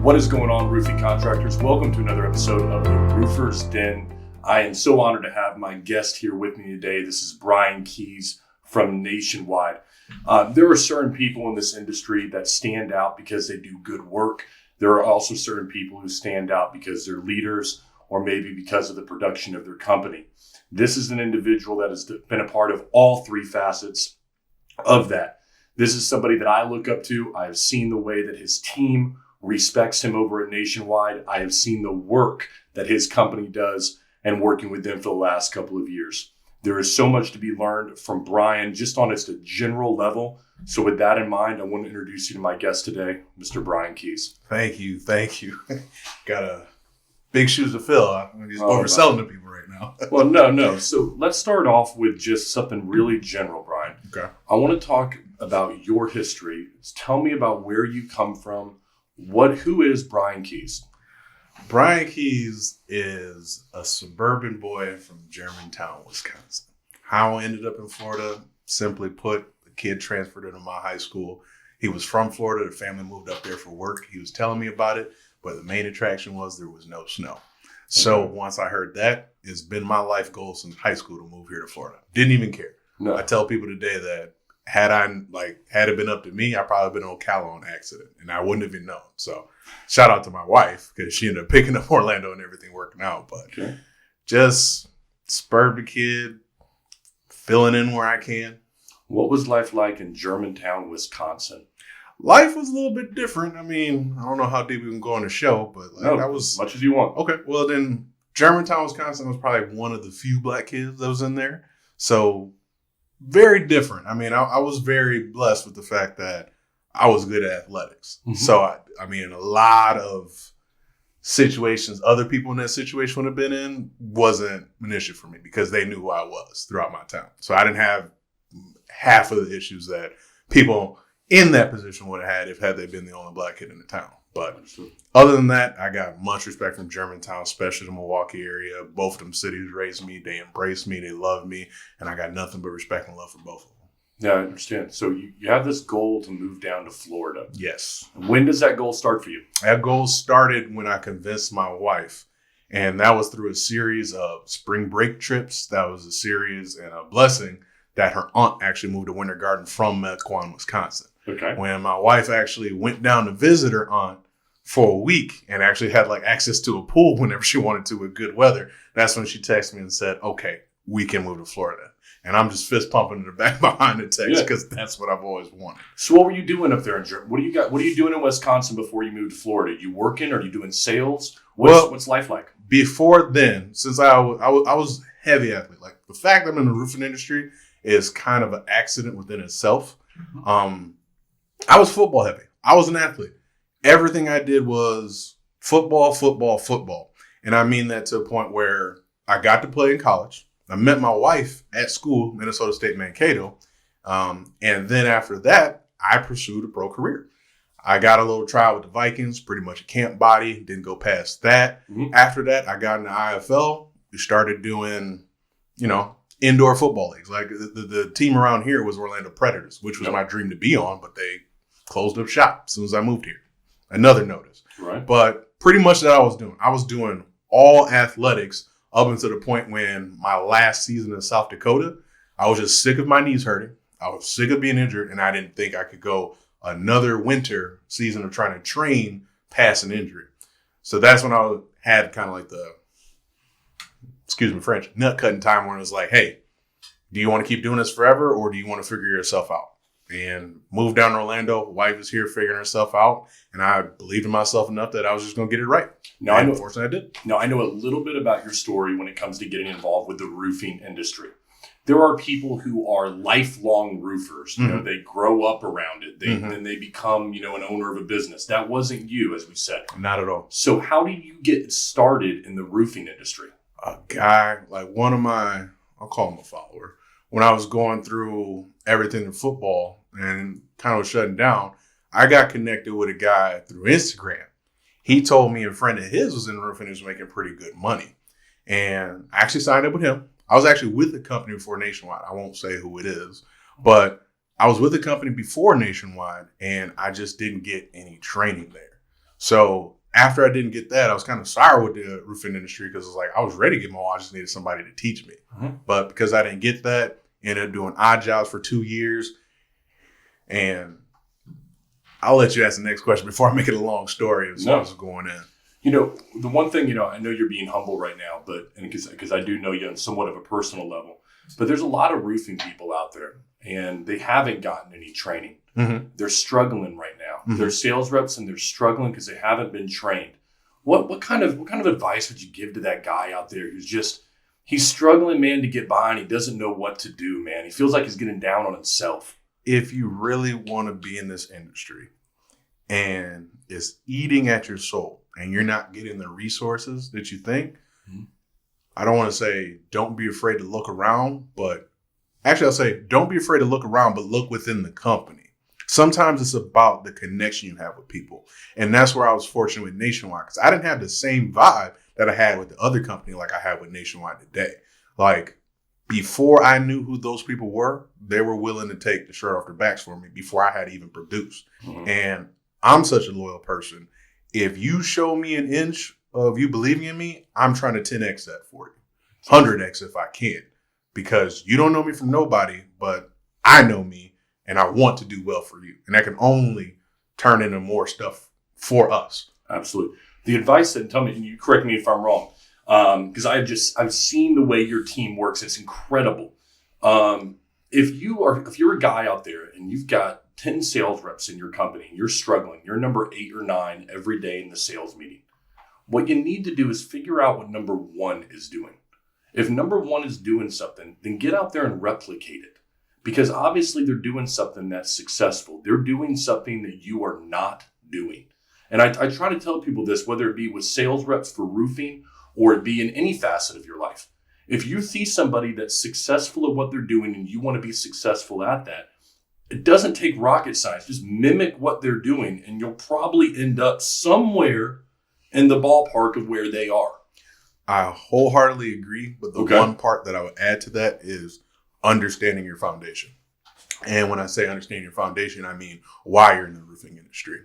What is going on, roofing contractors? Welcome to another episode of the Roofer's Den. I am so honored to have my guest here with me today. This is Bryan Keys from Nationwide. There are certain people in this industry that stand out because they do good work. There are also certain people who stand out because they're leaders or maybe because of the production of their company. This is an individual that has been a part of all three facets of that. This is somebody that I look up to. I have seen the way that his team respects him over at Nationwide. I have seen the work that his company does and working with them for the last couple of years. There is so much to be learned from Bryan just on its general level. So with that in mind, I want to introduce you to my guest today, Mr. Bryan Keys. Thank you. Got a big shoes to fill. I'm just overselling to people right now. Well, no. So let's start off with just something really general, Bryan. Okay. I want to talk about your history. Tell me about where you come from. Who is Bryan Keys? Bryan Keys is a suburban boy from Germantown, Wisconsin. How I ended up in Florida, simply put, the kid transferred into my high school. He was from Florida. The family moved up there for work. He was telling me about it, but the main attraction was there was no snow. So once I heard that, it's been my life goal since high school to move here to Florida. Didn't even care. No. I tell people today that had it been up to me, I'd probably been on Ocala on accident, and I wouldn't have even known. So shout out to my wife because she ended up picking up Orlando and everything working out. But just spurred the kid, filling in where I can. What was life like in Germantown, Wisconsin? Life was a little bit different. I mean, I don't know how deep we can go on the show, but that was as much as you want. Okay. Well, then Germantown, Wisconsin was probably one of the few black kids that was in there. So very different. I mean, I was very blessed with the fact that I was good at athletics. Mm-hmm. So, I mean, a lot of situations other people in that situation would have been in wasn't an issue for me because they knew who I was throughout my time. So I didn't have half of the issues that people in that position would have had they been the only black kid in the town. But other than that, I got much respect from Germantown, especially the Milwaukee area. Both of them cities raised me. They embraced me. They loved me. And I got nothing but respect and love for both of them. Yeah, I understand. So you have this goal to move down to Florida. Yes. When does that goal start for you? That goal started when I convinced my wife. And that was through a series of spring break trips. That was a series and a blessing that her aunt actually moved to Winter Garden from Mequon, Wisconsin. Okay. When my wife actually went down to visit her aunt for a week and actually had access to a pool whenever she wanted to with good weather, that's when she texted me and said, okay, we can move to Florida. And I'm just fist pumping in the back behind the text because that's what I've always wanted. So what were you doing up there in Germany? What are you doing in Wisconsin before you moved to Florida? You working? Are you doing sales? What's life like? Before then, since I was heavy athlete, the fact that I'm in the roofing industry is kind of an accident within itself. I was football heavy. I was an athlete. Everything I did was football. And I mean that to a point where I got to play in college. I met my wife at school, Minnesota State Mankato. And then after that, I pursued a pro career. I got a little trial with the Vikings, pretty much a camp body, didn't go past that. Mm-hmm. After that, I got in the IFL. We started doing, indoor football leagues. The team around here was Orlando Predators, which was my dream to be on, but they closed up shop as soon as I moved here. Another notice. Right. But pretty much that I was doing all athletics up until the point when my last season in South Dakota, I was just sick of my knees hurting. I was sick of being injured, and I didn't think I could go another winter season of trying to train past an injury. So that's when I had kind of the, excuse me French, nut cutting time where it was like, hey, do you want to keep doing this forever or do you want to figure yourself out? And moved down to Orlando. Wife is here figuring herself out. And I believed in myself enough that I was just going to get it right. Unfortunately, I did. Now, I know a little bit about your story when it comes to getting involved with the roofing industry. There are people who are lifelong roofers. Mm-hmm. They grow up around it. Then they become, an owner of a business. That wasn't you, as we said. Not at all. So how did you get started in the roofing industry? A guy, one of my, I'll call him a follower, when I was going through everything in football and kind of shutting down, I got connected with a guy through Instagram. He told me a friend of his was in roofing and was making pretty good money. And I actually signed up with him. I was actually with the company before Nationwide. I won't say who it is, but I was with the company before Nationwide and I just didn't get any training there. So after I didn't get that, I was kind of sour with the roofing industry because it's like I was ready to get my wall. I just needed somebody to teach me. But because I didn't get that, ended up doing odd jobs for 2 years. And I'll let you ask the next question before I make it a long story as far as going in. You know, the one thing, you know, I know you're being humble right now, but because I do know you on somewhat of a personal level, but there's a lot of roofing people out there and they haven't gotten any training. They're struggling right now. They're sales reps and they're struggling because they haven't been trained. What kind of advice would you give to that guy out there who's he's struggling, man, to get by and he doesn't know what to do, man? He feels like he's getting down on himself. If you really want to be in this industry and it's eating at your soul and you're not getting the resources that you think, I don't want to say don't be afraid to look around, but actually I'll say don't be afraid to look around, but look within the company. Sometimes it's about the connection you have with people. And that's where I was fortunate with Nationwide because I didn't have the same vibe that I had with the other company like I have with Nationwide today. Like before I knew who those people were, they were willing to take the shirt off their backs for me before I had even produced. And I'm such a loyal person. If you show me an inch of you believing in me, I'm trying to 10X that for you. 100X if I can. Because you don't know me from nobody, but I know me. And I want to do well for you. And that can only turn into more stuff for us. Absolutely. The advice that, tell me, and you correct me if I'm wrong, because I've seen the way your team works. It's incredible. If you're a guy out there and you've got 10 sales reps in your company and you're struggling, you're number 8 or 9 every day in the sales meeting. What you need to do is figure out what number 1 is doing. If number 1 is doing something, then get out there and replicate it. Because obviously they're doing something that's successful. They're doing something that you are not doing. And I try to tell people this, whether it be with sales reps for roofing or it be in any facet of your life. If you see somebody that's successful at what they're doing and you want to be successful at that, it doesn't take rocket science. Just mimic what they're doing and you'll probably end up somewhere in the ballpark of where they are. I wholeheartedly agree. But the one part that I would add to that is understanding your foundation. And when I say understanding your foundation, I mean why you're in the roofing industry.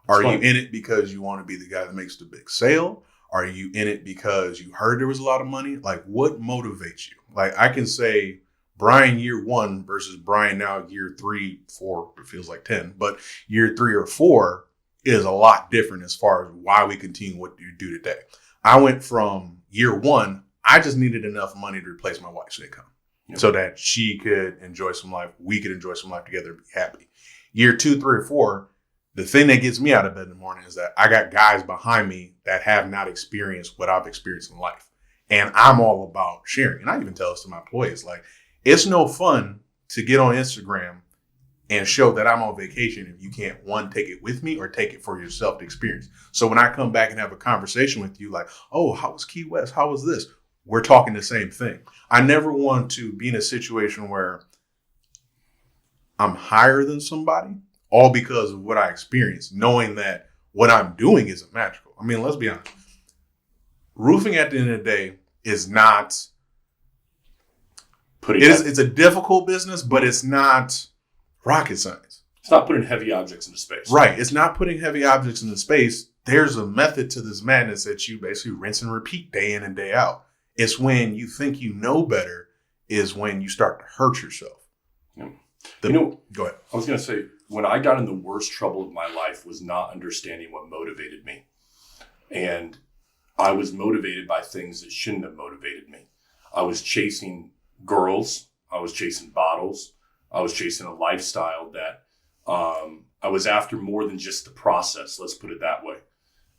Are you in it because you want to be the guy that makes the big sale? Are you in it because you heard there was a lot of money? Like what motivates you? Like I can say Bryan year 1 versus Bryan now year 3, 4, it feels like 10, but year 3 or 4 is a lot different as far as why we continue what you do today. I went from year 1, I just needed enough money to replace my wife's income. So that she could enjoy some life, we could enjoy some life together and be happy. Year 2, 3, or 4, the thing that gets me out of bed in the morning is that I got guys behind me that have not experienced what I've experienced in life. And I'm all about sharing. And I even tell this to my employees, like, it's no fun to get on Instagram and show that I'm on vacation if you can't, one, take it with me or take it for yourself to experience. So when I come back and have a conversation with you, like, oh, how was Key West? How was this? We're talking the same thing. I never want to be in a situation where I'm higher than somebody, all because of what I experienced, knowing that what I'm doing isn't magical. I mean, let's be honest. Roofing at the end of the day is not, it's a difficult business, but it's not rocket science. It's not putting heavy objects into space. Right. It's not putting heavy objects into space. There's a method to this madness that you basically rinse and repeat day in and day out. It's when you think you know better is when you start to hurt yourself. Yeah. Go ahead. I was going to say, when I got in the worst trouble of my life was not understanding what motivated me. And I was motivated by things that shouldn't have motivated me. I was chasing girls. I was chasing bottles. I was chasing a lifestyle that I was after more than just the process. Let's put it that way.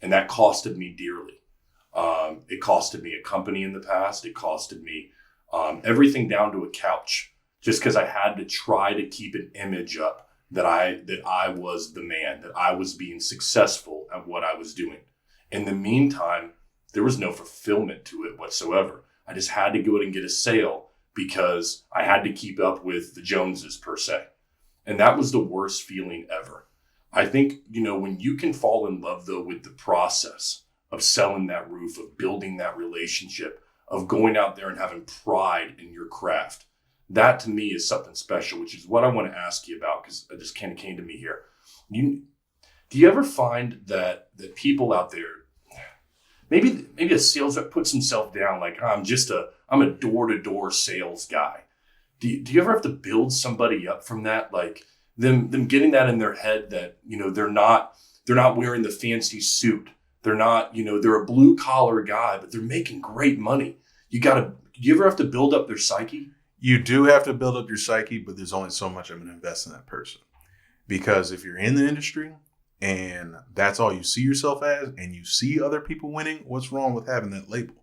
And that costed me dearly. It costed me a company in the past. It costed me everything down to a couch, just because I had to try to keep an image up that I was the man, that I was being successful at what I was doing. In the meantime, there was no fulfillment to it whatsoever. I just had to go out and get a sale because I had to keep up with the Joneses per se. And that was the worst feeling ever. I think, when you can fall in love though with the process of selling that roof, of building that relationship, of going out there and having pride in your craft, that to me is something special, which is what I want to ask you about, because it just kind of came to me here. Do you ever find that people out there, maybe a sales rep puts himself down like, I'm a door-to-door sales guy. Do you ever have to build somebody up from that? Like them getting that in their head that, they're not wearing the fancy suit. They're not, they're a blue collar guy, but they're making great money. Do you ever have to build up their psyche? You do have to build up your psyche, but there's only so much I'm going to invest in that person. Because if you're in the industry and that's all you see yourself as, and you see other people winning, what's wrong with having that label?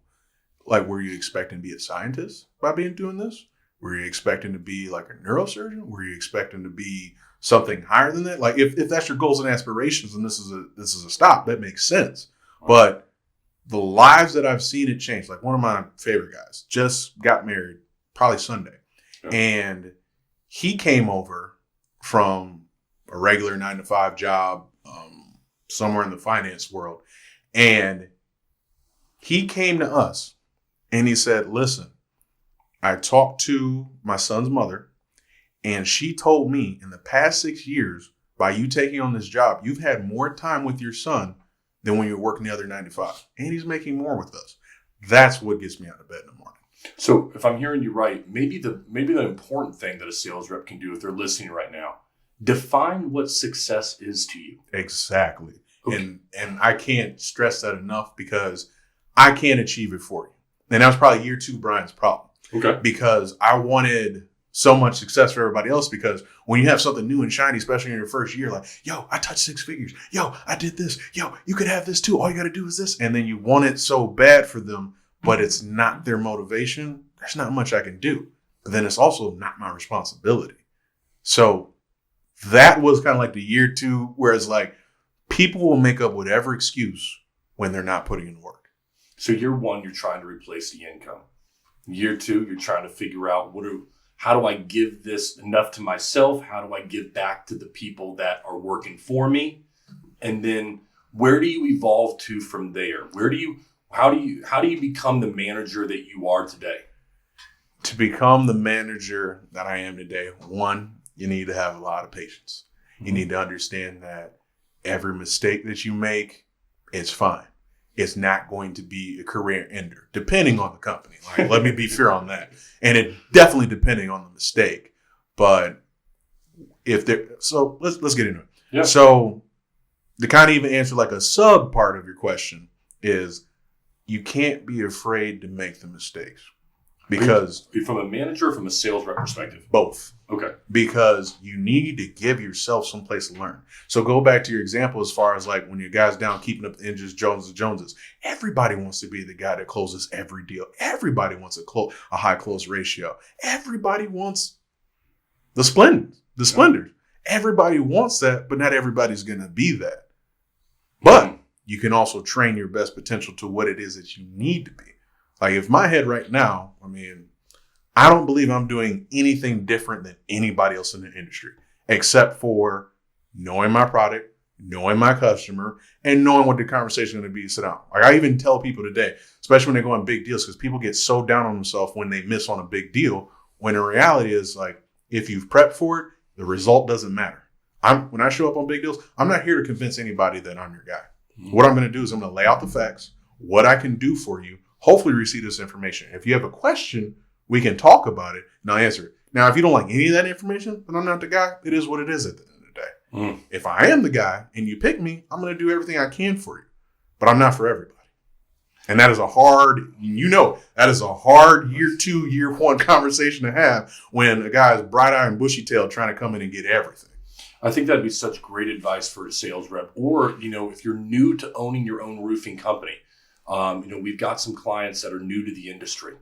Like, were you expecting to be a scientist by doing this? Were you expecting to be like a neurosurgeon? Were you expecting to be something higher than that? Like, if that's your goals and aspirations, and this is a stop, that makes sense. But the lives that I've seen it change, like one of my favorite guys just got married probably Sunday. Yeah. And he came over from a regular 9-to-5 job somewhere in the finance world. And he came to us and he said, listen, I talked to my son's mother and she told me in the past 6 years, by you taking on this job, you've had more time with your son than when you're working the other 9-to-5. And he's making more with us. That's what gets me out of bed in the morning. So if I'm hearing you right, maybe the important thing that a sales rep can do if they're listening right now, define what success is to you. Exactly. Okay. And I can't stress that enough because I can't achieve it for you. And that was probably year 2 Bryan's problem. Okay. Because I wanted so much success for everybody else, because when you have something new and shiny, especially in your first year, like, yo, I touched 6 figures. Yo, I did this. Yo, you could have this too. All you got to do is this. And then you want it so bad for them, but it's not their motivation. There's not much I can do. But then it's also not my responsibility. So that was kind of like the year 2, where it's like people will make up whatever excuse when they're not putting in work. So year 1, you're trying to replace the income. Year 2, you're trying to figure out how do I give this enough to myself? How do I give back to the people that are working for me? And then where do you evolve to from there? How do you become the manager that you are today? To become the manager that I am today, 1, you need to have a lot of patience. You need to understand that every mistake that you make, it's fine. It's not going to be a career ender, depending on the company. Like, let me be fair on that. And it definitely depending on the mistake. But so let's get into it. Yeah. So to kind of even answer like a sub part of your question is, you can't be afraid to make the mistakes. Because from a manager or from a sales rep perspective? Both. Okay. Because you need to give yourself some place to learn. So go back to your example as far as like when your guy's down keeping up the inches, Joneses. Everybody wants to be the guy that closes every deal. Everybody wants a high close ratio. Everybody wants the splendors. Everybody wants that, but not everybody's going to be that. But you can also train your best potential to what it is that you need to be. Like, if my head right now, I don't believe I'm doing anything different than anybody else in the industry, except for knowing my product, knowing my customer, and knowing what the conversation is going to be sit down. Like, I even tell people today, especially when they go on big deals, because people get so down on themselves when they miss on a big deal, when the reality is, like, if you've prepped for it, the result doesn't matter. When I show up on big deals, I'm not here to convince anybody that I'm your guy. Mm-hmm. What I'm going to do is I'm going to lay out the facts, what I can do for you, hopefully receive this information. If you have a question, we can talk about it and I'll answer it. Now, if you don't like any of that information, then I'm not the guy. It is what it is at the end of the day. Mm. If I am the guy and you pick me, I'm going to do everything I can for you. But I'm not for everybody. And that is a hard year 2, year 1 conversation to have when a guy is bright-eyed and bushy-tailed trying to come in and get everything. I think that'd be such great advice for a sales rep. Or, if you're new to owning your own roofing company, we've got some clients that are new to the industry.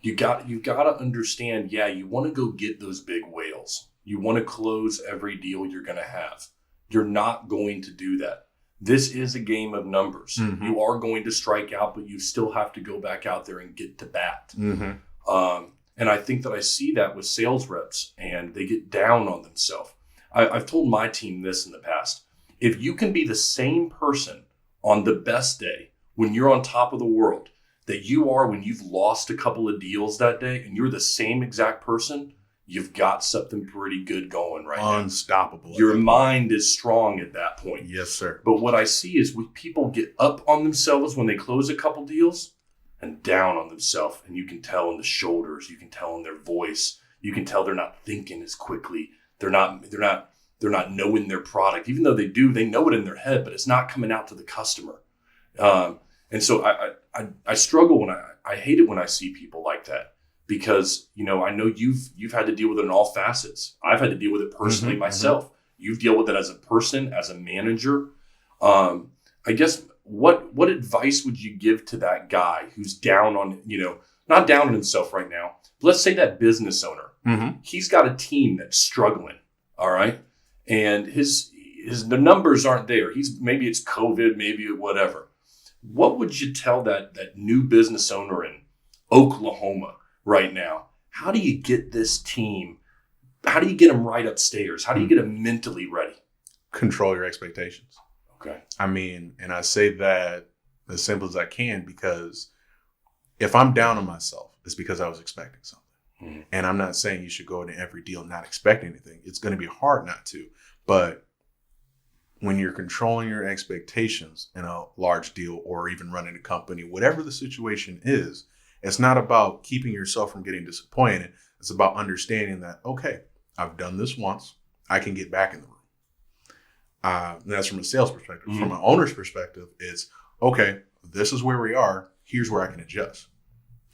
You got to understand, you want to go get those big whales. You want to close every deal you're going to have. You're not going to do that. This is a game of numbers. Mm-hmm. You are going to strike out, but you still have to go back out there and get to bat. Mm-hmm. And I think that I see that with sales reps, and they get down on themselves. I've told my team this in the past. If you can be the same person on the best day, when you're on top of the world, that you are when you've lost a couple of deals that day, and you're the same exact person, you've got something pretty good going right now. Unstoppable. Your mind is strong at that point. Yes, sir. But what I see is people get up on themselves when they close a couple deals and down on themselves. And you can tell in the shoulders, you can tell in their voice, you can tell they're not thinking as quickly. They're not knowing their product. Even though they know it in their head, but it's not coming out to the customer. And so I struggle when I hate it when I see people like that. Because, I know you've had to deal with it in all facets. I've had to deal with it personally myself. You've dealt with it as a person, as a manager. I guess what advice would you give to that guy who's down on, not down on himself right now. Let's say that business owner, he's got a team that's struggling. All right. And the numbers aren't there. Maybe it's COVID, maybe whatever. What would you tell that new business owner in Oklahoma right now? How do you get this team? How do you get them right upstairs? How do you get them mentally ready? Control your expectations. Okay. And I say that as simple as I can, because if I'm down on myself, it's because I was expecting something. Mm-hmm. And I'm not saying you should go into every deal not expecting anything. It's going to be hard not to. But when you're controlling your expectations in a large deal or even running a company, whatever the situation is, it's not about keeping yourself from getting disappointed. It's about understanding that, okay, I've done this once. I can get back in the room. That's from a sales perspective. Mm-hmm. From an owner's perspective, it's, okay, this is where we are. Here's where I can adjust.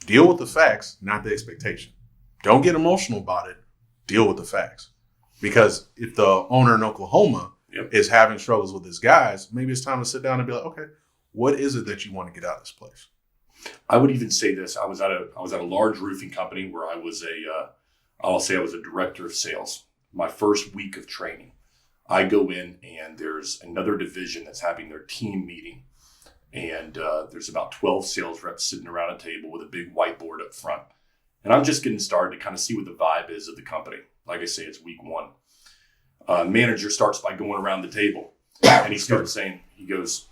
Deal with the facts, not the expectation. Don't get emotional about it. Deal with the facts. Because if the owner in Oklahoma is having struggles with his guys, maybe it's time to sit down and be like, okay, what is it that you want to get out of this place? I would even say this. I was at a large roofing company where I was I'll say I was a director of sales. My first week of training, I go in and there's another division that's having their team meeting. And there's about 12 sales reps sitting around a table with a big whiteboard up front. And I'm just getting started to kind of see what the vibe is of the company. Like I say, it's week one. Manager starts by going around the table and he starts saying, he goes,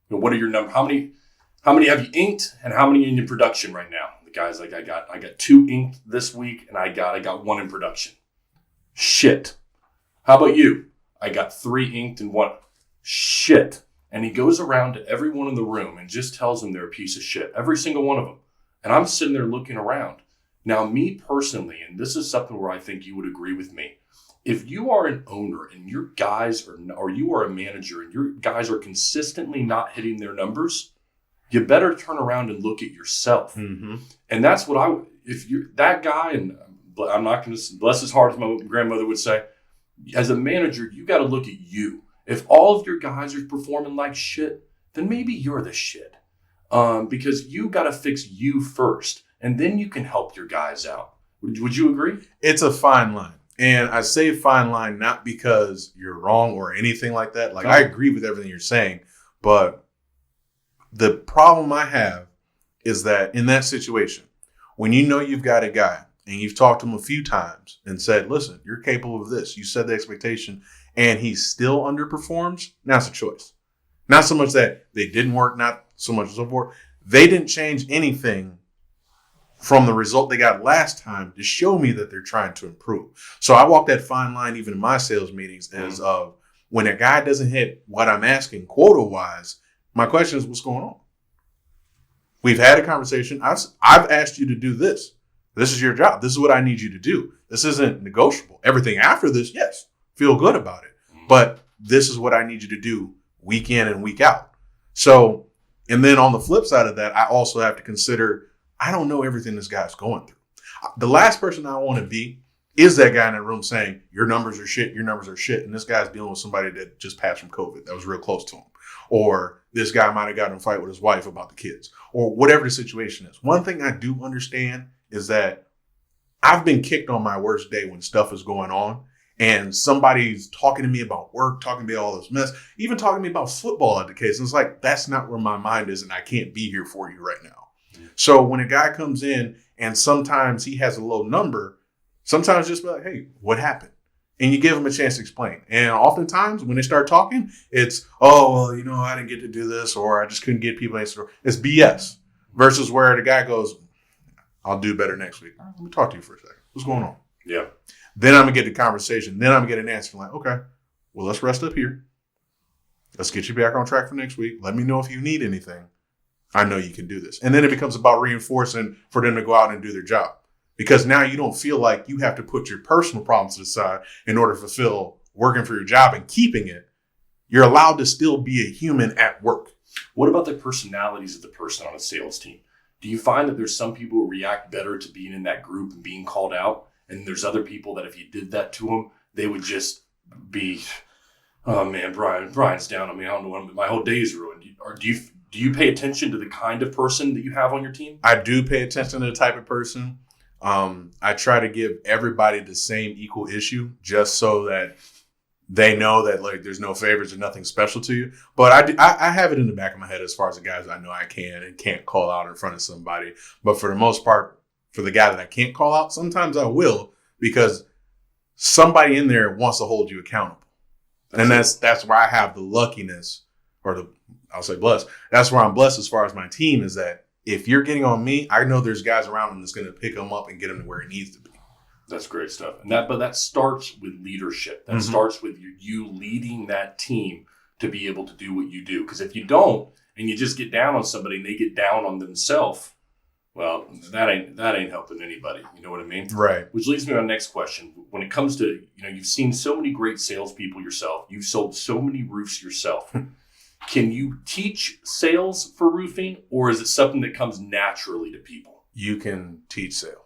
what are your numbers? How many have you inked and how many in your production right now? The guy's like, I got 2 inked this week and I got 1 in production. Shit. How about you? I got 3 inked and 1. Shit. And he goes around to everyone in the room and just tells them they're a piece of shit. Every single one of them. And I'm sitting there looking around. Now, me personally, and this is something where I think you would agree with me. If you are an owner and your guys or you are a manager and your guys are consistently not hitting their numbers, you better turn around and look at yourself. Mm-hmm. And that's what if you're that guy, and I'm not going to bless his heart, as my grandmother would say, as a manager, you got to look at you. If all of your guys are performing like shit, then maybe you're the shit. Because you got to fix you first, and then you can help your guys out. Would you agree? It's a fine line. And I say fine line not because you're wrong or anything like that. Like, I agree with everything you're saying. But the problem I have is that in that situation, when you know you've got a guy and you've talked to him a few times and said, listen, you're capable of this. You set the expectation and he still underperforms. Now it's a choice. Not so much that they didn't work, not so much so forth. They didn't change anything from the result they got last time to show me that they're trying to improve. So I walk that fine line even in my sales meetings as of when a guy doesn't hit what I'm asking quota-wise, my question is, what's going on? We've had a conversation. I've asked you to do this. This is your job. This is what I need you to do. This isn't negotiable. Everything after this, yes, feel good about it. But this is what I need you to do week in and week out. So, and then on the flip side of that, I also have to consider, I don't know everything this guy's going through. The last person I want to be is that guy in that room saying, your numbers are shit, your numbers are shit. And this guy's dealing with somebody that just passed from COVID that was real close to him. Or this guy might have gotten in a fight with his wife about the kids, or whatever the situation is. One thing I do understand is that I've been kicked on my worst day when stuff is going on and somebody's talking to me about work, talking to me all this mess, even talking to me about football at the case. And it's like, that's not where my mind is and I can't be here for you right now. So when a guy comes in and sometimes he has a low number, sometimes just be like, hey, what happened? And you give them a chance to explain. And oftentimes when they start talking, it's, oh, well, I didn't get to do this, or I just couldn't get people to answer. It's BS versus where the guy goes, I'll do better next week. All right, let me talk to you for a second. What's going on? Yeah. Then I'm going to get the conversation. Then I'm going to get an answer. I'm like, okay, well, let's rest up here. Let's get you back on track for next week. Let me know if you need anything. I know you can do this. And then it becomes about reinforcing for them to go out and do their job. Because now you don't feel like you have to put your personal problems to the side in order to fulfill working for your job and keeping it. You're allowed to still be a human at work. What about the personalities of the person on a sales team? Do you find that there's some people who react better to being in that group and being called out? And there's other people that if you did that to them, they would just be, oh man, Brian's down on me. I don't know what my whole day's ruined. Or do you pay attention to the kind of person that you have on your team? I do pay attention to the type of person. I try to give everybody the same equal issue just so that they know that like there's no favors or nothing special to you. But I have it in the back of my head as far as the guys I know I can and can't call out in front of somebody. But for the most part, for the guy that I can't call out, sometimes I will because somebody in there wants to hold you accountable. And that's where I have the luckiness I'll say blessed. That's where I'm blessed as far as my team is that if you're getting on me, I know there's guys around him that's going to pick him up and get him to where he needs to be. That's great stuff. But that starts with leadership. That starts with you leading that team to be able to do what you do. Because if you don't, and you just get down on somebody and they get down on themselves, well, that ain't helping anybody. You know what I mean? Right. Which leads me to my next question. When it comes to, you've seen so many great salespeople yourself. You've sold so many roofs yourself. Can you teach sales for roofing, or is it something that comes naturally to people? You can teach sales.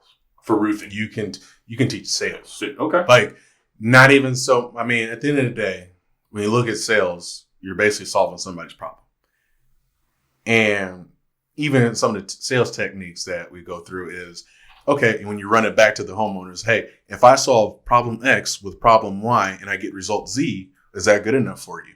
For roofing? You can teach sales. Okay. Like, not even so. I mean, at the end of the day, when you look at sales, you're basically solving somebody's problem. And even some of the sales techniques that we go through is, okay, when you run it back to the homeowners, hey, if I solve problem X with problem Y and I get result Z, is that good enough for you?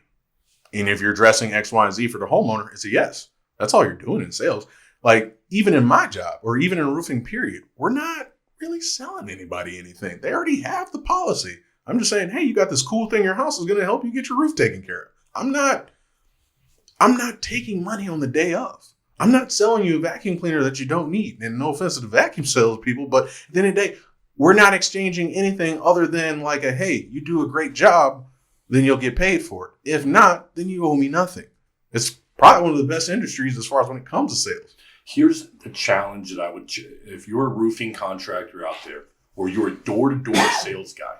And if you're addressing X, Y, and Z for the homeowner, it's a yes. That's all you're doing in sales. Like, even in my job or even in roofing period, we're not really selling anybody anything. They already have the policy. I'm just saying, hey, you got this cool thing in your house is going to help you get your roof taken care of. I'm not taking money on the day of. I'm not selling you a vacuum cleaner that you don't need. And no offense to the vacuum sales people, but at the end of the day, we're not exchanging anything other than like hey, you do a great job, then you'll get paid for it. If not, then you owe me nothing. It's probably one of the best industries as far as when it comes to sales. Here's the challenge that if you're a roofing contractor out there or you're a door-to-door sales guy,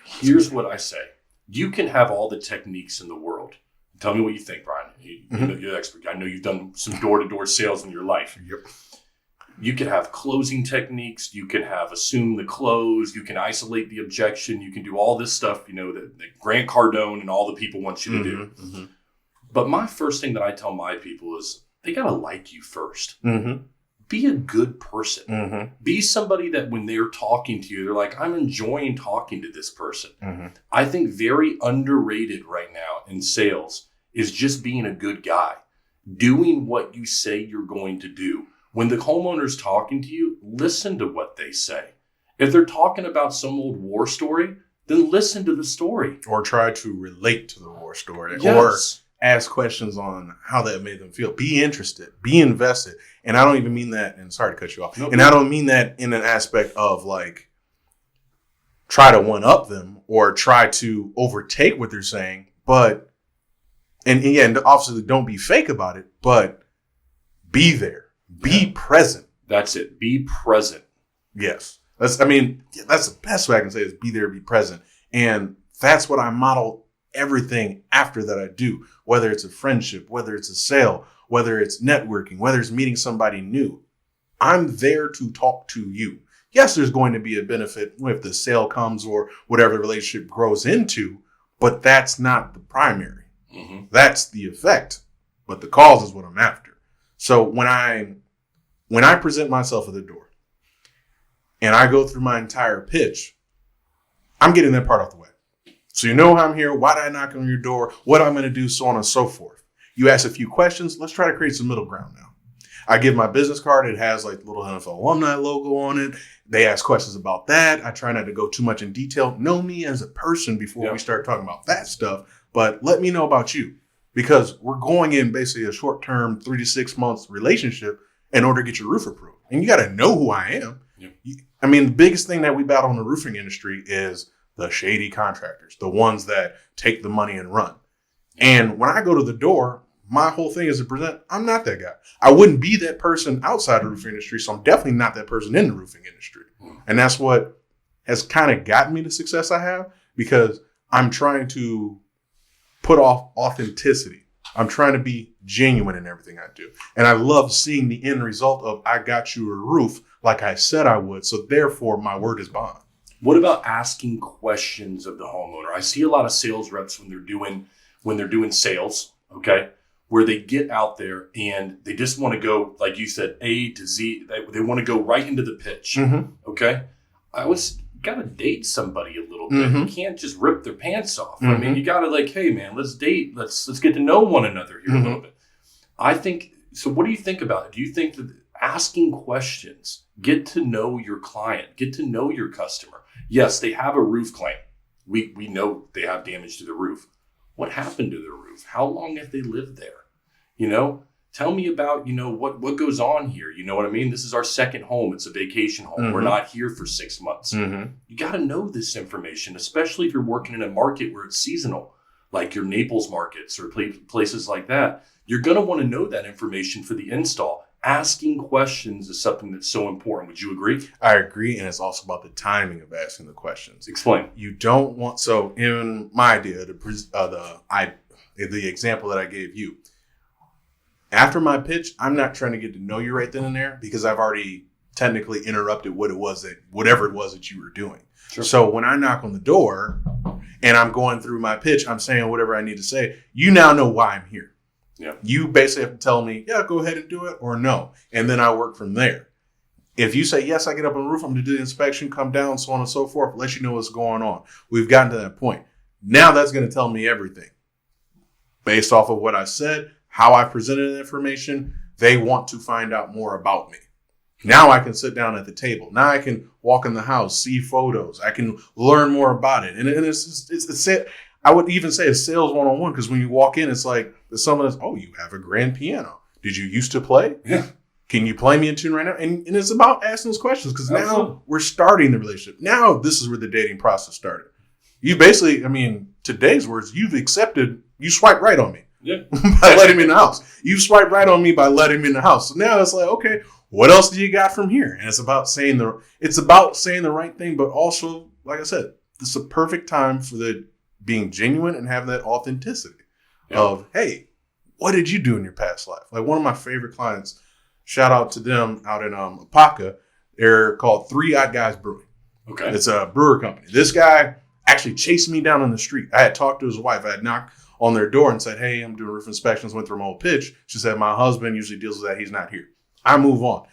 here's what I say. You can have all the techniques in the world. Tell me what you think, Brian. You're the expert. I know you've done some door-to-door sales in your life. Yep. You can have closing techniques. You can have assume the close. You can isolate the objection. You can do all this stuff, that Grant Cardone and all the people want you to do. Mm-hmm. But my first thing that I tell my people is they got to like you first. Mm-hmm. Be a good person. Mm-hmm. Be somebody that when they're talking to you, they're like, I'm enjoying talking to this person. Mm-hmm. I think very underrated right now in sales is just being a good guy, doing what you say you're going to do. When the homeowner's talking to you, listen to what they say. If they're talking about some old war story, then listen to the story. Or try to relate to the war story. Yes. Or ask questions on how that made them feel. Be interested. Be invested. And I don't even mean that, and sorry to cut you off. Nope. And I don't mean that in an aspect of like try to one-up them or try to overtake what they're saying. But, and again, obviously don't be fake about it, but be there. Be present. That's it. Be present. Yes. That's the best way I can say is be there, be present. And that's what I model everything after that I do, whether it's a friendship, whether it's a sale, whether it's networking, whether it's meeting somebody new. I'm there to talk to you. Yes, there's going to be a benefit if the sale comes or whatever the relationship grows into, but that's not the primary. Mm-hmm. That's the effect, but the cause is what I'm after. So when I present myself at the door and I go through my entire pitch, I'm getting that part out the way. So you know I'm here, why did I knock on your door, what I'm going to do, so on and so forth. You ask a few questions. Let's try to create some middle ground now. I give my business card. It has like the little NFL alumni logo on it. They ask questions about that. I try not to go too much in detail. Know me as a person before we start talking about that stuff. But let me know about you because we're going in basically a short-term 3 to 6 months relationship in order to get your roof approved. And you got to know who I am. Yep. I mean, the biggest thing that we battle in the roofing industry is the shady contractors, the ones that take the money and run. And when I go to the door, my whole thing is to present, I'm not that guy. I wouldn't be that person outside the roofing industry, so I'm definitely not that person in the roofing industry. And that's what has kind of gotten me the success I have, because I'm trying to put off authenticity. I'm trying to be genuine in everything I do. And I love seeing the end result of, I got you a roof like I said I would, so therefore my word is bond. What about asking questions of the homeowner? I see a lot of sales reps when they're doing sales, okay, where they get out there and they just want to go, like you said, A to Z. They want to go right into the pitch, okay? I always got to date somebody a little bit. You can't just rip their pants off. I mean, you got to like, hey, man, let's date. Let's get to know one another here a little bit. I think, so what do you think about it? Do you think that asking questions, get to know your client, get to know your customer? Yes, they have a roof claim. We know they have damage to the roof. What happened to their roof? How long have they lived there? You know, tell me about, what goes on here. You know what I mean? This is our second home. It's a vacation home. We're not here for 6 months. You got to know this information, especially if you're working in a market where it's seasonal, like your Naples markets or places like that. You're going to want to know that information for the install. Asking questions is something that's so important. Would you agree? I agree. And it's also about the timing of asking the questions. Explain. You don't want, so in my idea, the example that I gave you, after my pitch, I'm not trying to get to know you right then and there, because I've already technically interrupted whatever it was that you were doing. Sure. So when I knock on the door and I'm going through my pitch, I'm saying whatever I need to say. You now know why I'm here. Yeah. You basically have to tell me, yeah, go ahead and do it, or no. And then I work from there. If you say, yes, I get up on the roof, I'm going to do the inspection, come down, so on and so forth, let you know what's going on. We've gotten to that point. Now that's going to tell me everything. Based off of what I said, how I presented the information, they want to find out more about me. Now I can sit down at the table. Now I can walk in the house, see photos. I can learn more about it. And it's I would even say a sales one-on-one, because when you walk in, it's like someone is, oh, you have a grand piano. Did you used to play? Yeah. Can you play me a tune right now? And it's about asking those questions, because now we're starting the relationship. Now this is where the dating process started. You basically, today's words, you swipe right on me. Yeah. By letting me in the house. You swipe right on me by letting me in the house. So now it's like, okay, what else do you got from here? And it's about saying the right thing, but also, like I said, this is a perfect time for being genuine and having that authenticity of, hey, what did you do in your past life? Like one of my favorite clients, shout out to them out in Apaka. They're called 3 Odd Guys Brewing. Okay. It's a brewer company. This guy actually chased me down on the street. I had talked to his wife. I had knocked on their door and said, hey, I'm doing roof inspections, went through my whole pitch. She said, my husband usually deals with that. He's not here. I move on.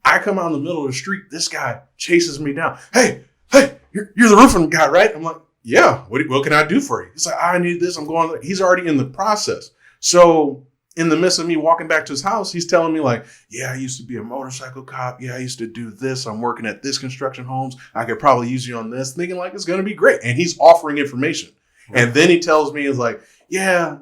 I come out in the middle of the street. This guy chases me down. Hey, you're the roofing guy, right? I'm like, yeah, what can I do for you? He's like, I need this. I'm going there. He's already in the process. So in the midst of me walking back to his house, he's telling me like, yeah, I used to be a motorcycle cop. Yeah, I used to do this. I'm working at this construction homes. I could probably use you on this, thinking like it's going to be great. And he's offering information. And then he tells me, it's like, yeah,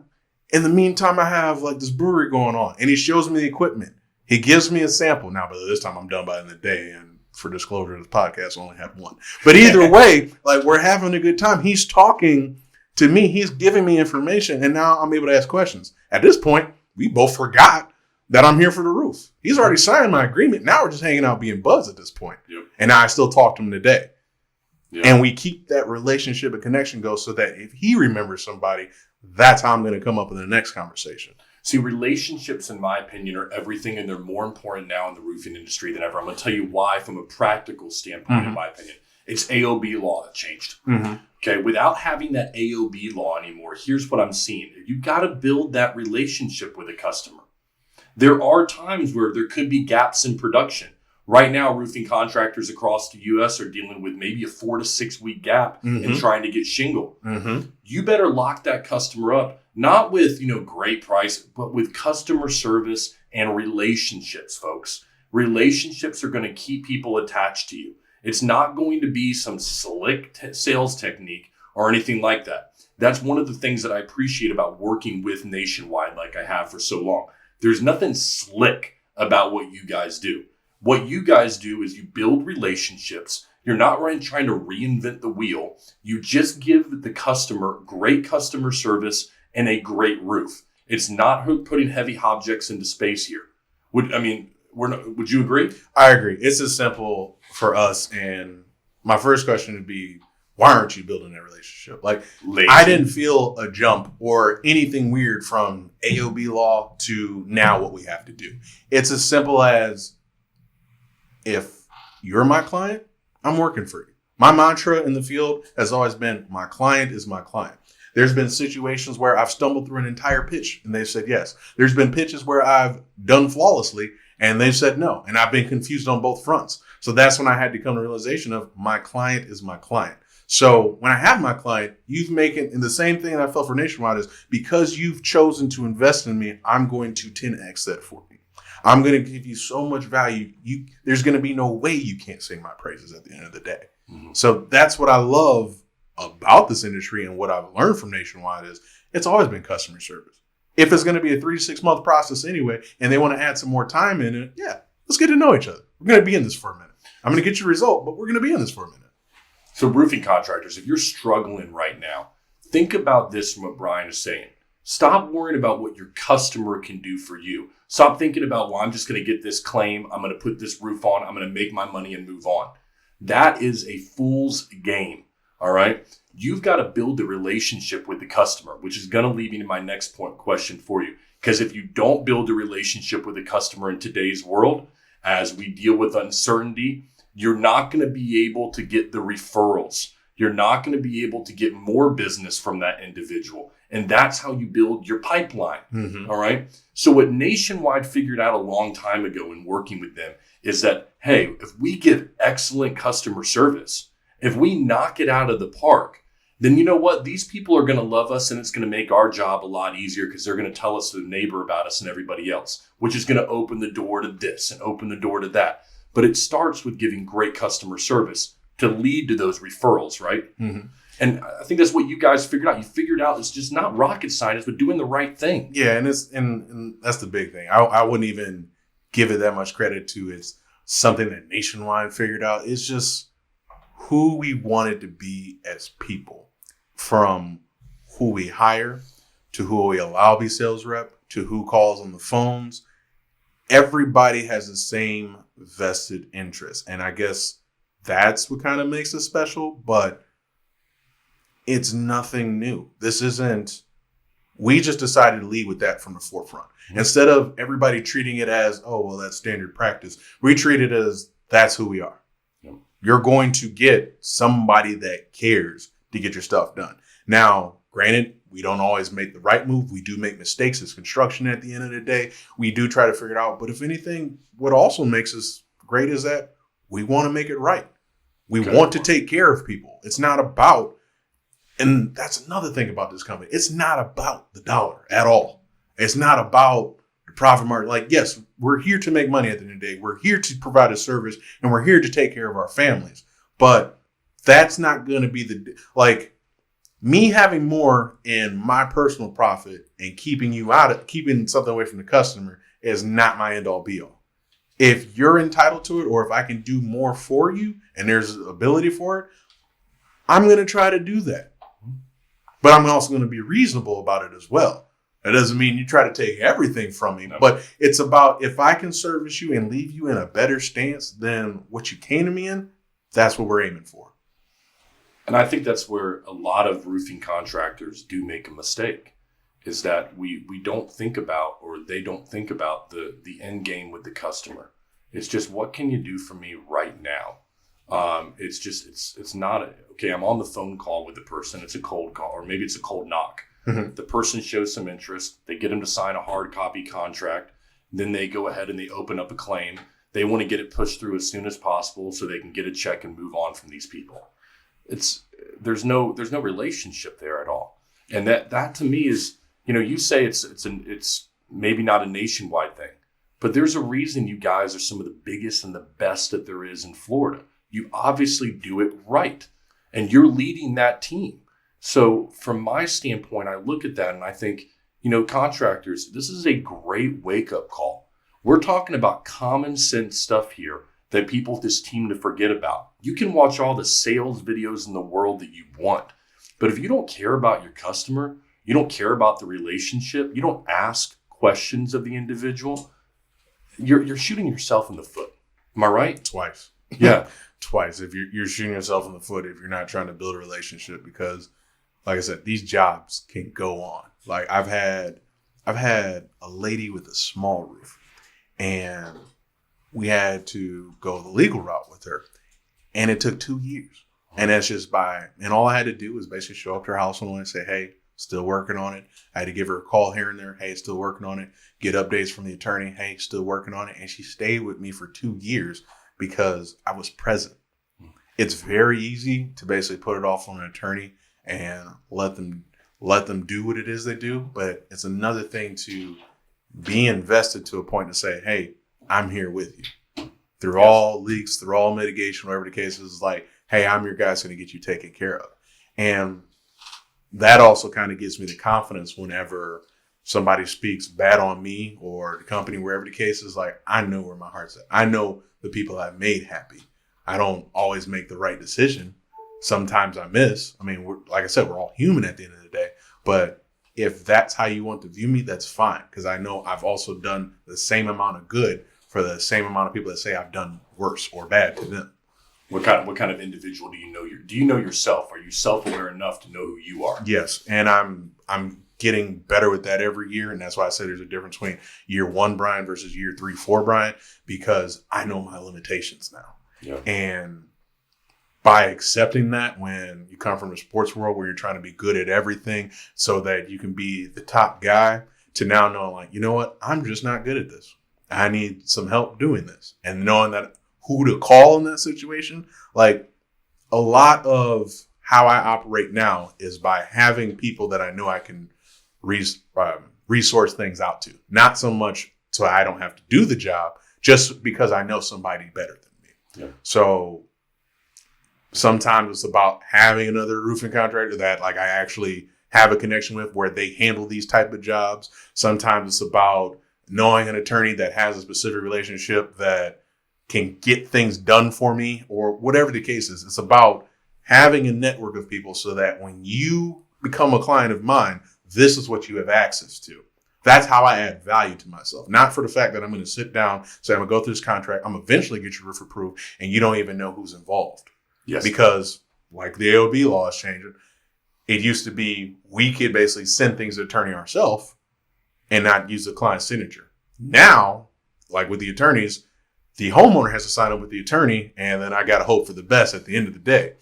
in the meantime, I have like this brewery going on. And he shows me the equipment. He gives me a sample. Now, by this time, I'm done by the end of the day. And for disclosure, this podcast I only have one. But either way, like we're having a good time. He's talking to me. He's giving me information. And now I'm able to ask questions. At this point, we both forgot that I'm here for the roof. He's already signed my agreement. Now we're just hanging out being buds at this point. Yep. And now I still talk to him today. Yep. And we keep that relationship and connection go so that if he remembers somebody, that's how I'm going to come up in the next conversation. See, relationships, in my opinion, are everything, and they're more important now in the roofing industry than ever. I'm going to tell you why from a practical standpoint, in my opinion. It's AOB law that changed. Okay, without having that AOB law anymore, here's what I'm seeing. You got to build that relationship with a customer. There are times where there could be gaps in production. Right now, roofing contractors across the U.S. are dealing with maybe a 4 to 6 week gap in trying to get shingle. You better lock that customer up, not with, great price, but with customer service and relationships, folks. Relationships are going to keep people attached to you. It's not going to be some slick sales technique or anything like that. That's one of the things that I appreciate about working with Nationwide like I have for so long. There's nothing slick about what you guys do. What you guys do is you build relationships. You're not trying to reinvent the wheel. You just give the customer great customer service and a great roof. It's not putting heavy objects into space here. Would you agree? I agree. It's as simple for us. And my first question would be, why aren't you building that relationship? Like, Lazy. I didn't feel a jump or anything weird from AOB law to now what we have to do. It's as simple as, if you're my client, I'm working for you. My mantra in the field has always been, my client is my client. There's been situations where I've stumbled through an entire pitch and they've said yes. There's been pitches where I've done flawlessly and they've said no. And I've been confused on both fronts. So that's when I had to come to the realization of, my client is my client. So when I have my client, you've made it, and the same thing that I felt for Nationwide is, because you've chosen to invest in me, I'm going to 10x that for you. I'm going to give you so much value. There's going to be no way you can't sing my praises at the end of the day. Mm-hmm. So that's what I love about this industry, and what I've learned from Nationwide is, it's always been customer service. If it's going to be a 3 to 6 month process anyway, and they want to add some more time in it, yeah, let's get to know each other. We're going to be in this for a minute. I'm going to get you a result, but we're going to be in this for a minute. So roofing contractors, if you're struggling right now, think about this from what Bryan is saying. Stop worrying about what your customer can do for you. Stop thinking about, well, I'm just going to get this claim. I'm going to put this roof on. I'm going to make my money and move on. That is a fool's game. All right. You've got to build a relationship with the customer, which is going to lead me to my next question for you. Because if you don't build a relationship with the customer in today's world, as we deal with uncertainty, you're not going to be able to get the referrals. You're not going to be able to get more business from that individual. And that's how you build your pipeline. Mm-hmm. All right. So what Nationwide figured out a long time ago in working with them is that, hey, if we give excellent customer service, if we knock it out of the park, then you know what? These people are going to love us, and it's going to make our job a lot easier, because they're going to tell us to the neighbor about us and everybody else, which is going to open the door to this and open the door to that. But it starts with giving great customer service to lead to those referrals, right? Mm-hmm. And I think that's what you guys figured out. You figured out it's just not rocket science, but doing the right thing. Yeah, and that's the big thing. I wouldn't even give it that much credit to. It's something that Nationwide figured out. It's just who we wanted to be as people, from who we hire to who we allow be sales rep to who calls on the phones. Everybody has the same vested interest. And I guess that's what kind of makes it special, but it's nothing new. This isn't, we just decided to lead with that from the forefront. Mm-hmm. Instead of everybody treating it as, oh, well, that's standard practice, we treat it as, that's who we are. Yep. You're going to get somebody that cares to get your stuff done. Now, granted, we don't always make the right move. We do make mistakes. It's construction at the end of the day. We do try to figure it out. But if anything, what also makes us great is that we want to make it right. We want to take care of people. It's not about, and that's another thing about this company, it's not about the dollar at all. It's not about the profit margin. Like, yes, we're here to make money at the end of the day. We're here to provide a service, and we're here to take care of our families. But that's not going to be like, me having more in my personal profit and keeping something away from the customer is not my end all be all. If you're entitled to it, or if I can do more for you and there's ability for it, I'm going to try to do that. But I'm also going to be reasonable about it as well. That doesn't mean you try to take everything from me, but it's about, if I can service you and leave you in a better stance than what you came to me in, that's what we're aiming for. And I think that's where a lot of roofing contractors do make a mistake, is that we don't think about, or they don't think about the end game with the customer. It's just, what can you do for me right now? It's not okay, I'm on the phone call with the person. It's a cold call, or maybe it's a cold knock. Mm-hmm. The person shows some interest. They get them to sign a hard copy contract. Then they go ahead and they open up a claim. They want to get it pushed through as soon as possible so they can get a check and move on from these people. There's no relationship there at all. And that to me is, you say it's maybe not a nationwide thing, but there's a reason you guys are some of the biggest and the best that there is in Florida. You obviously do it right, and you're leading that team. So from my standpoint, I look at that and I think, contractors, this is a great wake-up call. We're talking about common sense stuff here that people just seem to forget about. You can watch all the sales videos in the world that you want, but if you don't care about your customer, you don't care about the relationship, you don't ask questions of the individual, you're shooting yourself in the foot. Am I right? Twice. Yeah. Twice. If you're shooting yourself in the foot if you're not trying to build a relationship, because like I said, these jobs can go on. Like I've had a lady with a small roof, and we had to go the legal route with her, and it took 2 years. And that's just and all I had to do was basically show up to her house and say, hey, still working on it. I had to give her a call here and there. Hey, still working on it. Get updates from the attorney. Hey, still working on it. And she stayed with me for 2 years because I was present. It's very easy to basically put it off on an attorney and let them do what it is they do. But it's another thing to be invested to a point to say, hey, I'm here with you through all leaks, through all mitigation, whatever the case is. Like, hey, I'm your guy that's going to get you taken care of. And that also kind of gives me the confidence whenever somebody speaks bad on me or the company, wherever the case is. Like, I know where my heart's at. I know the people I've made happy. I don't always make the right decision. Sometimes I miss. I mean, like I said, we're all human at the end of the day. But if that's how you want to view me, that's fine. Because I know I've also done the same amount of good for the same amount of people that say I've done worse or bad to them. What kind of individual do you know? Do you know yourself? Are you self-aware enough to know who you are? Yes, and I'm getting better with that every year, and that's why I say there's a difference between year 1 Bryan versus year 3, 4 Bryan, because I know my limitations now. Yeah. And by accepting that, when you come from the sports world where you're trying to be good at everything so that you can be the top guy, to now knowing like, you know what, I'm just not good at this. I need some help doing this, and knowing that who to call in that situation. Like, a lot of how I operate now is by having people that I know I can resource things out to. Not so much so I don't have to do the job, just because I know somebody better than me. Yeah. So sometimes it's about having another roofing contractor that like I actually have a connection with where they handle these type of jobs. Sometimes it's about knowing an attorney that has a specific relationship that can get things done for me, or whatever the case is. It's about having a network of people so that when you become a client of mine, this is what you have access to. That's how I add value to myself. Not for the fact that I'm going to sit down, say, I'm going to go through this contract, I'm eventually get your roof approved, and you don't even know who's involved. Yes. Because like the AOB law is changing, it used to be we could basically send things to the attorney ourselves and not use the client's signature. Now, like with the attorneys, the homeowner has to sign up with the attorney, and then I got to hope for the best at the end of the day.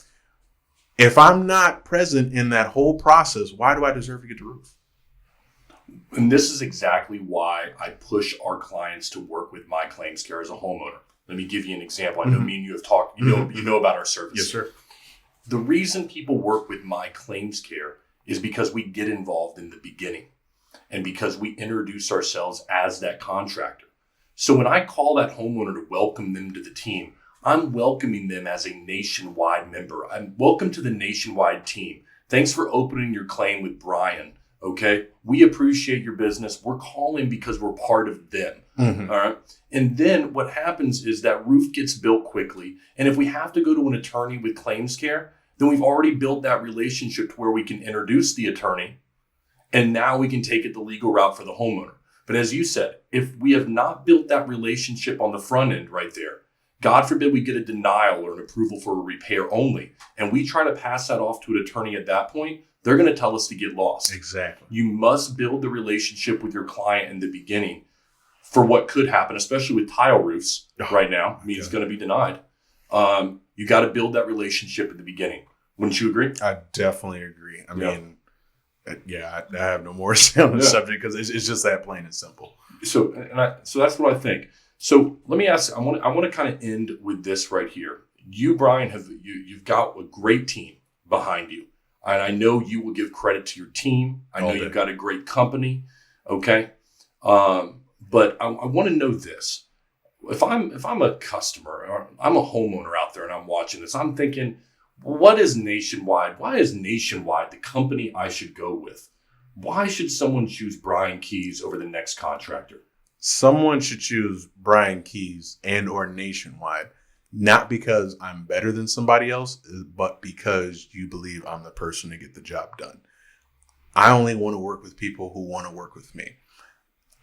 If I'm not present in that whole process, why do I deserve to get the roof? And this is exactly why I push our clients to work with my claims care as a homeowner. Let me give you an example. I know me and you have talked, you know about our service. Yes, sir. The reason people work with my claims care is because we get involved in the beginning and because we introduce ourselves as that contractor. So when I call that homeowner to welcome them to the team, I'm welcoming them as a nationwide member. I'm welcome to the nationwide team. Thanks for opening your claim with Bryan. Okay. We appreciate your business. We're calling because we're part of them. Mm-hmm. All right. And then what happens is that roof gets built quickly. And if we have to go to an attorney with claims care, then we've already built that relationship to where we can introduce the attorney. And now we can take it the legal route for the homeowner. But as you said, if we have not built that relationship on the front end right there, God forbid we get a denial or an approval for a repair only, and we try to pass that off to an attorney at that point, they're going to tell us to get lost. Exactly. You must build the relationship with your client in the beginning for what could happen, especially with tile roofs right now. I mean, it's going to be denied. You got to build that relationship at the beginning. Wouldn't you agree? I definitely agree. I mean, I have no more to say on the subject because it's just that plain and simple. So that's what I think. So let me ask. I want to kind of end with this right here. You, Bryan, you've got a great team behind you, and I know you will give credit to your team. I know you've got a great company. Okay, but I want to know this. If I'm a customer or I'm a homeowner out there and I'm watching this, I'm thinking, what is Nationwide? Why is Nationwide the company I should go with? Why should someone choose Bryan Keys over the next contractor? someone should choose Bryan Keys and or Nationwide, not because I'm better than somebody else, but because you believe I'm the person to get the job done. I only want to work with people who want to work with me.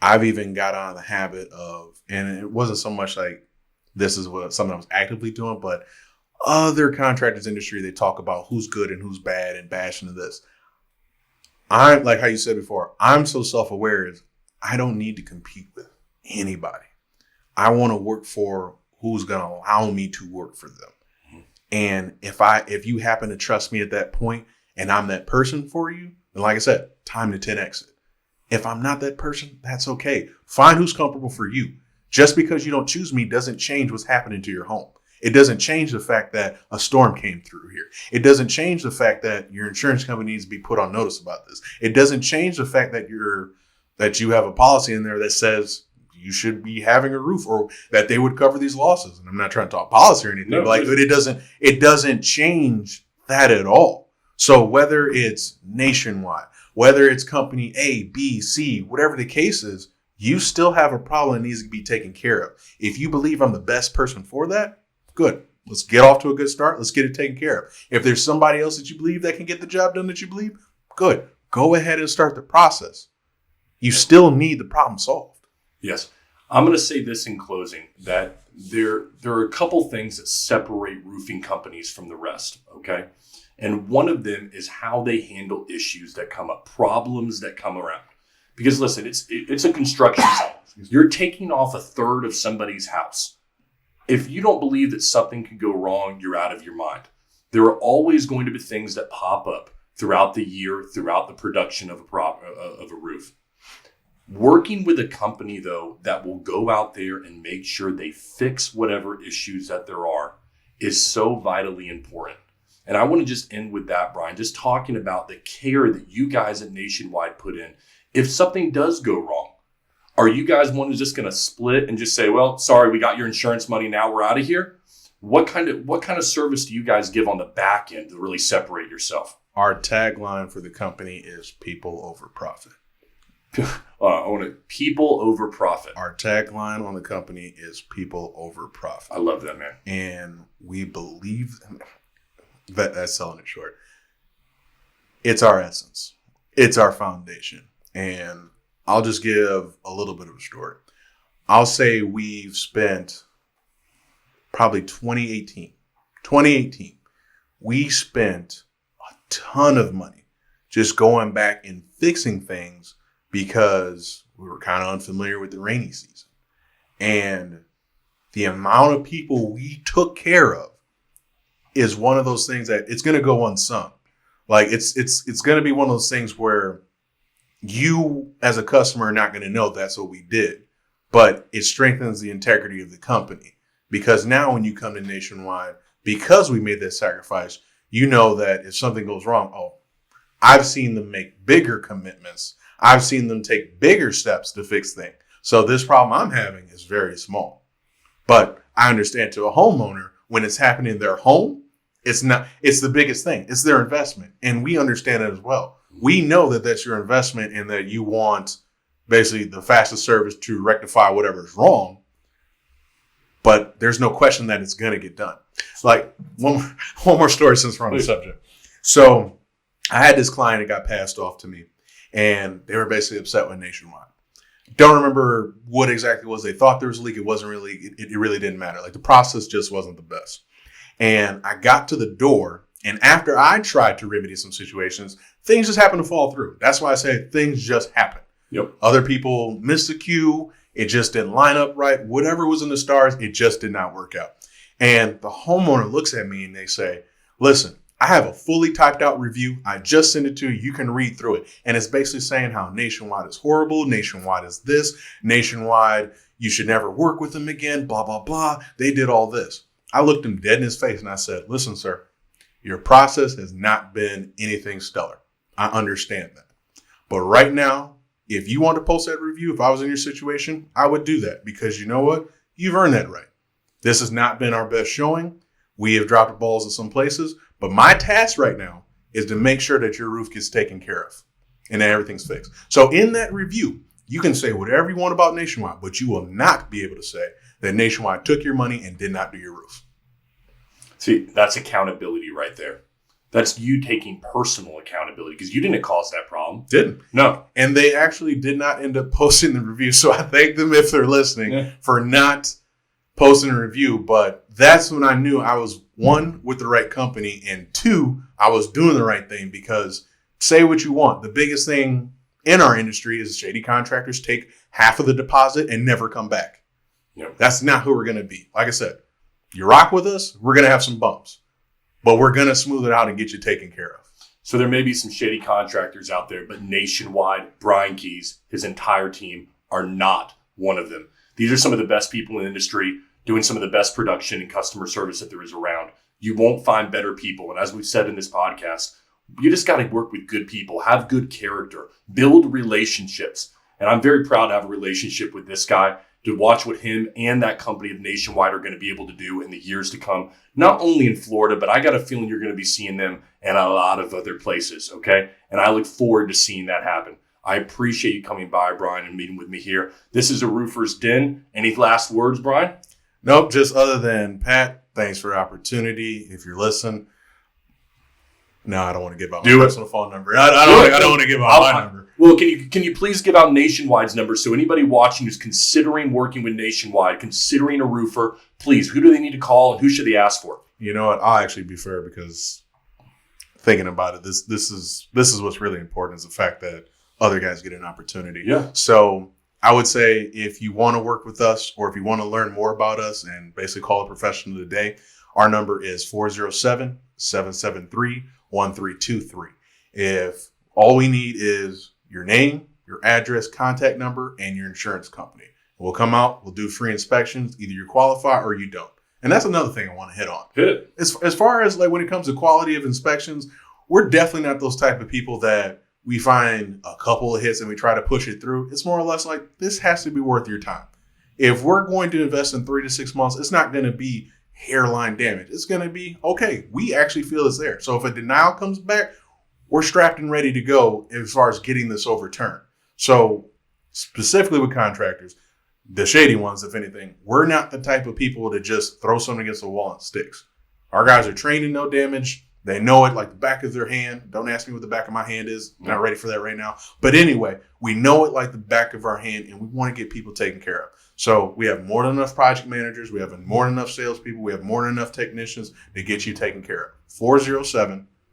I've even got out of the habit of, and it wasn't so much like this is what something I was actively doing, but other contractors industry, they talk about who's good and who's bad and bash into this. I'm like how you said before, I'm so self-aware is I don't need to compete with anybody. I want to work for who's going to allow me to work for them. And if you happen to trust me at that point and I'm that person for you, then like I said, time to 10X it. If I'm not that person, that's okay. Find who's comfortable for you. Just because you don't choose me doesn't change what's happening to your home. It doesn't change the fact that a storm came through here. It doesn't change the fact that your insurance company needs to be put on notice about this. It doesn't change the fact that you have a policy in there that says you should be having a roof or that they would cover these losses. And I'm not trying to talk policy or anything, but it doesn't change that at all. So whether it's Nationwide, whether it's company A, B, C, whatever the case is, you still have a problem that needs to be taken care of. If you believe I'm the best person for that, good. Let's get off to a good start. Let's get it taken care of. If there's somebody else that you believe that can get the job done that you believe, good. Go ahead and start the process. You still need the problem solved. Yes. I'm going to say this in closing, that there are a couple things that separate roofing companies from the rest, okay? And one of them is how they handle issues that come up, problems that come around. Because listen, it's a construction site. You're taking off a third of somebody's house. If you don't believe that something can go wrong, you're out of your mind. There are always going to be things that pop up throughout the year, throughout the production of a roof. Working with a company, though, that will go out there and make sure they fix whatever issues that there are is so vitally important. And I want to just end with that, Bryan, just talking about the care that you guys at Nationwide put in. If something does go wrong, are you guys just going to split and just say, well, sorry, we got your insurance money, now we're out of here? What kind of service do you guys give on the back end to really separate yourself? Our tagline for the company is people over profit. I want it, people over profit. Our tagline on the company is people over profit. I love that, man. And we believe that's selling it short. It's our essence. It's our foundation. And I'll just give a little bit of a story. I'll say we've spent probably 2018, we spent a ton of money just going back and fixing things because we were kind of unfamiliar with the rainy season. And the amount of people we took care of is one of those things that it's going to go unsung. Like it's going to be one of those things where you as a customer are not going to know that's what we did, but it strengthens the integrity of the company because now when you come to Nationwide, because we made that sacrifice, you know that if something goes wrong, I've seen them make bigger commitments. I've seen them take bigger steps to fix things. So this problem I'm having is very small, but I understand to a homeowner when it's happening in their home, it's the biggest thing. It's their investment. And we understand it as well. We know that that's your investment and that you want basically the fastest service to rectify whatever's wrong. But there's no question that it's going to get done. Like one more story since we're on the subject. So I had this client that got passed off to me and they were basically upset with Nationwide. Don't remember what exactly it was. They thought there was a leak. It wasn't really, it really didn't matter. Like the process just wasn't the best. And I got to the door, and after I tried to remedy some situations, things just happened to fall through. That's why I say things just happen. Yep. Other people missed the cue. It just didn't line up right. Whatever was in the stars, it just did not work out. And the homeowner looks at me and they say, listen, I have a fully typed out review. I just sent it to you. You can read through it. And it's basically saying how Nationwide is horrible. Nationwide is this. Nationwide, you should never work with them again. Blah, blah, blah. They did all this. I looked him dead in his face and I said, listen, sir, your process has not been anything stellar. I understand that. But right now, if you want to post that review, if I was in your situation, I would do that because you know what? You've earned that right. This has not been our best showing. We have dropped balls in some places, but my task right now is to make sure that your roof gets taken care of and that everything's fixed. So in that review, You can say whatever you want about Nationwide, but you will not be able to say that Nationwide took your money and did not do your roof. See, that's accountability right there. That's you taking personal accountability because you didn't cause that problem. Didn't. No. And they actually did not end up posting the review. So I thank them if they're listening for not posting a review. But that's when I knew I was, one, with the right company, and two, I was doing the right thing. Because say what you want, the biggest thing in our industry is shady contractors take half of the deposit and never come back. Yep. That's not who we're going to be. Like I said, you rock with us, we're going to have some bumps, but we're going to smooth it out and get you taken care of. So there may be some shady contractors out there, but Nationwide, Bryan Keys, his entire team are not one of them. These are some of the best people in the industry doing some of the best production and customer service that there is around. You won't find better people. And as we've said in this podcast, you just got to work with good people, have good character, build relationships. And I'm very proud to have a relationship with this guy, to watch what him and that company of Nationwide are going to be able to do in the years to come, not only in Florida, but I got a feeling you're going to be seeing them in a lot of other places, okay? And I look forward to seeing that happen. I appreciate you coming by, Bryan, and meeting with me here. This is a Roofer's Den. Any last words, Bryan? Nope, just other than, Pat, thanks for the opportunity. If you're listening, no, I don't want to give out my personal phone number. I don't want to give out my number. Well, can you please give out Nationwide's number so anybody watching who's considering working with Nationwide, considering a roofer, please, who do they need to call and who should they ask for? You know what? I'll actually be fair because thinking about it, this is what's really important is the fact that other guys get an opportunity. Yeah. So I would say if you want to work with us or if you want to learn more about us and basically call a professional today, our number is 407-773-1323. If all we need is your name, your address, contact number, and your insurance company. We'll come out, we'll do free inspections. Either you qualify or you don't. And that's another thing I want to hit on. Hit it. As far as like when it comes to quality of inspections, we're definitely not those type of people that we find a couple of hits and we try to push it through. It's more or less like this has to be worth your time. If we're going to invest in 3 to 6 months, it's not going to be hairline damage. It's going to be, okay, we actually feel it's there. So if a denial comes back, we're strapped and ready to go as far as getting this overturned. So specifically with contractors, the shady ones, if anything, we're not the type of people to just throw something against the wall and sticks. Our guys are trained in no damage. They know it like the back of their hand. Don't ask me what the back of my hand is. I'm not ready for that right now. But anyway, we know it like the back of our hand, and we want to get people taken care of. So we have more than enough project managers. We have more than enough salespeople. We have more than enough technicians to get you taken care of.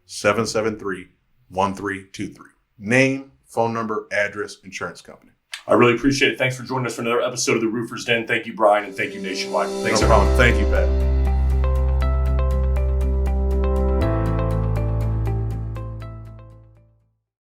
407-773-1323. Name, phone number, address, insurance company. I really appreciate it. Thanks for joining us for another episode of the Roofer's Den. Thank you, Bryan, and thank you, Nationwide. Thanks, no problem. Thank you, Pat.